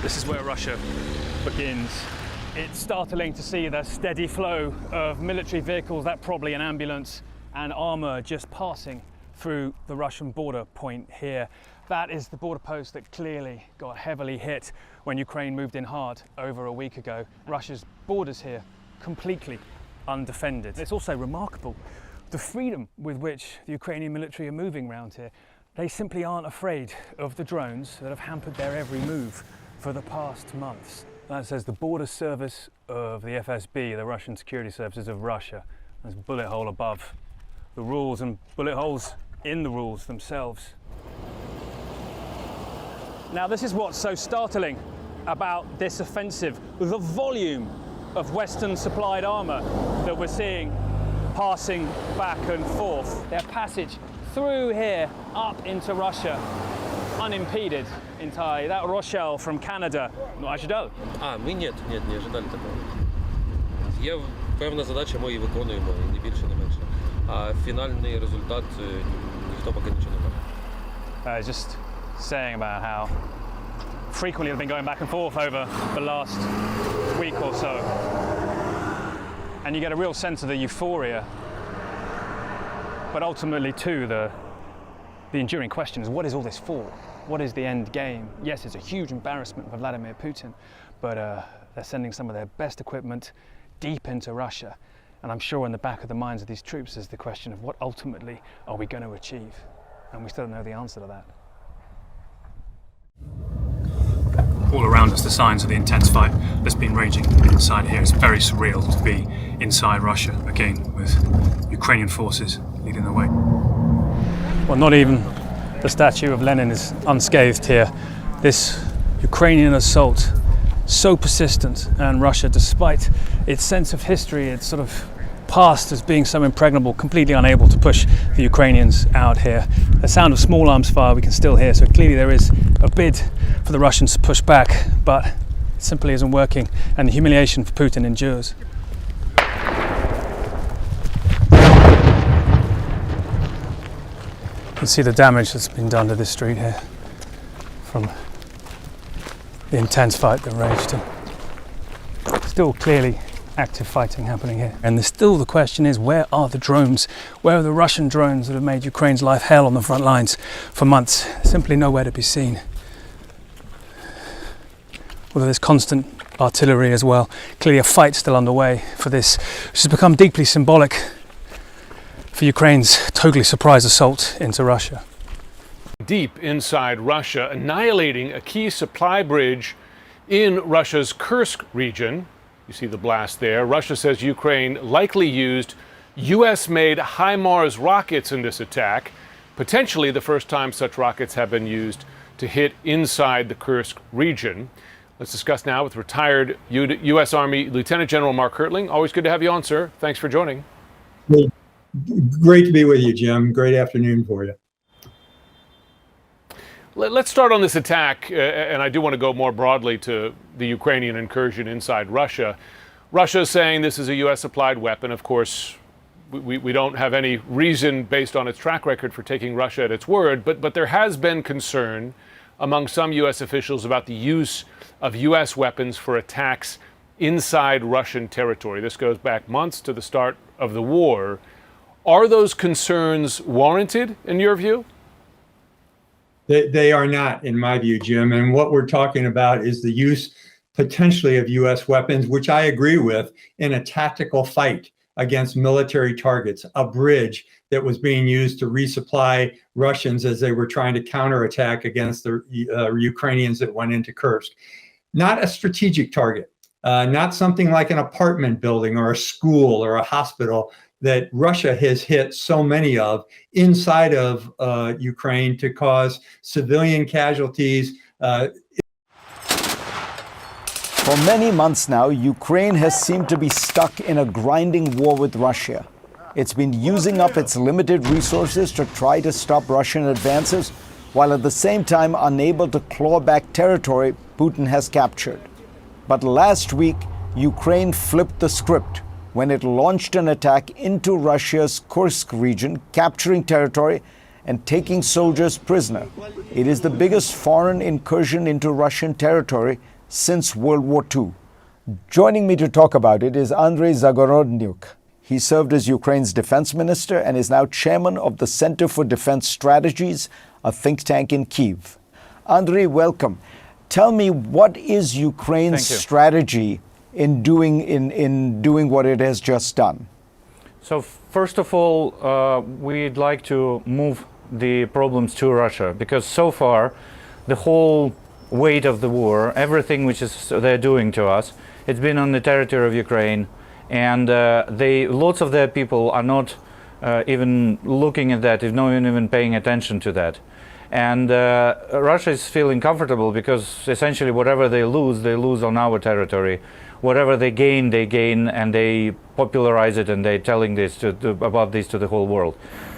This is where Russia begins. It's startling to see the steady flow of military vehicles, that probably an ambulance, and armour just passing through the Russian border point here. That is the border post that clearly got heavily hit when Ukraine moved in hard over a week ago. Russia's borders here completely undefended. It's also remarkable the freedom with which the Ukrainian military are moving around here. They simply aren't afraid of the drones that have hampered their every move for the past months. That says the border service of the FSB, the Russian security services of Russia. There's a bullet hole above the rules and bullet holes in the rules themselves. Now, this is what's so startling about this offensive, the volume of Western supplied armour that we're seeing passing back and forth. Their passage through here up into Russia unimpeded entirely. That Rochelle from Canada, ну ожидал? Ми не ожидали такого. Є певна задача, ми її виконуємо, і не більше, не менше. А фінальний результат ніхто поки нічого не бачить. Just saying about how frequently they've been going back and forth over the last week or so. And you get a real sense of the euphoria, but ultimately too the enduring question is, what is all this for? What is the end game? Yes, it's a huge embarrassment for Vladimir Putin, but they're sending some of their best equipment deep into Russia. And I'm sure in the back of the minds of these troops is the question of what ultimately are we going to achieve? And we still don't know the answer to that. All around us, the signs of the intense fight that's been raging inside here. It's very surreal to be inside Russia again, with Ukrainian forces leading the way. Well, not even the statue of Lenin is unscathed here. This Ukrainian assault, so persistent, and Russia, despite its sense of history, its sort of past as being so impregnable, completely unable to push the Ukrainians out here. The sound of small arms fire we can still hear, so clearly there is a bid for the Russians to push back, but it simply isn't working, and the humiliation for Putin endures. You can see the damage that's been done to this street here from the intense fight that raged. Still clearly active fighting happening here. And still the question is, where are the drones? Where are the Russian drones that have made Ukraine's life hell on the front lines for months? Simply nowhere to be seen. Although there's constant artillery as well. Clearly a fight still underway for this, which has become deeply symbolic for Ukraine's totally surprise assault into Russia. Deep inside Russia, annihilating a key supply bridge in Russia's Kursk region. You see the blast there. Russia says Ukraine likely used US-made HIMARS rockets in this attack, potentially the first time such rockets have been used to hit inside the Kursk region. Let's discuss now with retired U.S. Army Lieutenant General Mark Hertling. Always good to have you on, sir. Thanks for joining. Great to be with you, Jim. Great afternoon for you. Let's start on this attack, and I do want to go more broadly to the Ukrainian incursion inside Russia. Russia is saying this is a U.S.-supplied weapon. Of course, we don't have any reason based on its track record for taking Russia at its word, but there has been concern among some U.S. officials about the use of U.S. weapons for attacks inside Russian territory. This goes back months to the start of the war. Are those concerns warranted, in your view? They are not, in my view, Jim. And what we're talking about is the use potentially of U.S. weapons, which I agree with, in a tactical fight against military targets, a bridge that was being used to resupply Russians as they were trying to counterattack against the Ukrainians that went into Kursk. Not a strategic target, not something like an apartment building or a school or a hospital that Russia has hit so many of inside of Ukraine to cause civilian casualties. For many months now, Ukraine has seemed to be stuck in a grinding war with Russia. It's been using up its limited resources to try to stop Russian advances, while at the same time unable to claw back territory Putin has captured. But last week, Ukraine flipped the script when it launched an attack into Russia's Kursk region, capturing territory and taking soldiers prisoner. It is the biggest foreign incursion into Russian territory since World War II. Joining me to talk about it is Andrei Zagorodnyuk. He served as Ukraine's defense minister and is now chairman of the Center for Defense Strategies, a think tank in Kyiv. Andrei, welcome. Tell me, what is Ukraine's strategy in doing what it has just done? So first of all, we'd like to move the problems to Russia, because so far the whole weight of the war, everything which is they're doing to us, it's been on the territory of Ukraine, and lots of their people are not even looking at that, not even paying attention to that. And Russia is feeling comfortable because essentially whatever they lose on our territory. Whatever they gain, and they popularize it, and they're telling this about this to the whole world.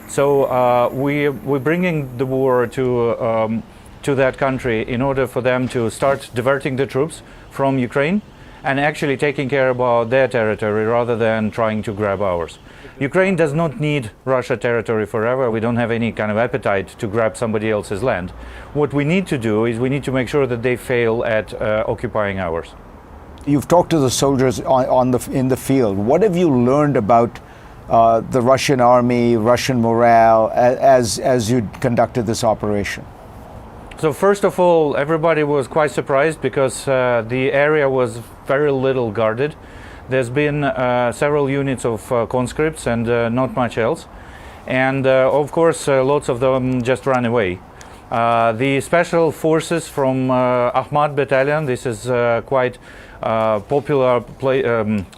So we're bringing the war to that country in order for them to start diverting the troops from Ukraine and actually taking care about their territory rather than trying to grab ours. Ukraine does not need Russia territory forever. We don't have any kind of appetite to grab somebody else's land. What we need to do is we need to make sure that they fail at occupying ours. You've talked to the soldiers in the field. What have you learned about the Russian army, Russian morale, as you conducted this operation? So first of all, everybody was quite surprised because the area was very little guarded. There's been several units of conscripts and not much else. And of course, lots of them just ran away. The special forces from Akhmat battalion, this is quite popular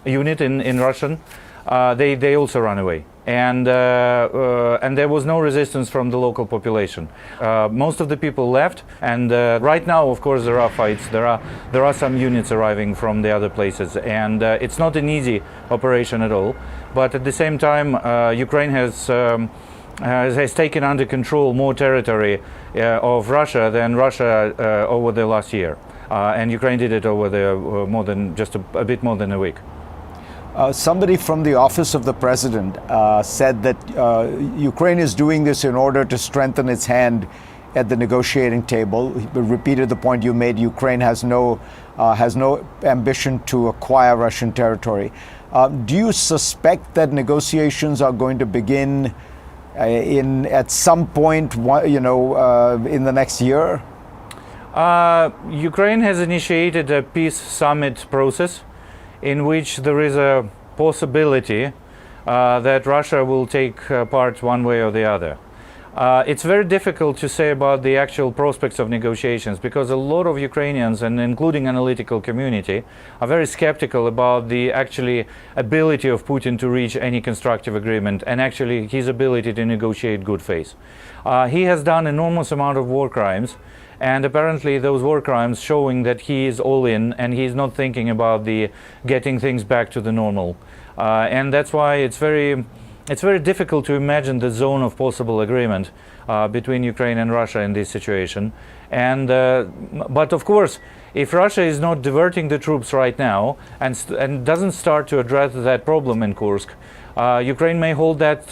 unit in Russian, they also ran away. And there was no resistance from the local population. Most of the people left, and right now, of course, there are fights. There are some units arriving from the other places, and it's not an easy operation at all. But at the same time, Ukraine has taken under control more territory of Russia than Russia over the last year, and Ukraine did it over the a bit more than a week. Somebody from the office of the president said that Ukraine is doing this in order to strengthen its hand at the negotiating table. He repeated the point you made: Ukraine has no ambition to acquire Russian territory. Do you suspect that negotiations are going to begin at some point, in the next year? Ukraine has initiated a peace summit process in which there is a possibility that Russia will take part one way or the other. It's very difficult to say about the actual prospects of negotiations because a lot of Ukrainians, and including analytical community, are very skeptical about the actually ability of Putin to reach any constructive agreement and actually his ability to negotiate good faith. He has done enormous amount of war crimes, and apparently those war crimes showing that he is all in and he's not thinking about the getting things back to the normal. And that's why it's very difficult to imagine the zone of possible agreement between Ukraine and Russia in this situation. And but of course, if Russia is not diverting the troops right now and doesn't start to address that problem in Kursk, Ukraine may hold that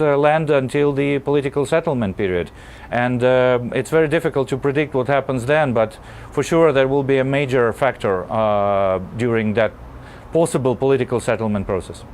land until the political settlement period. And it's very difficult to predict what happens then, but for sure there will be a major factor during that possible political settlement process.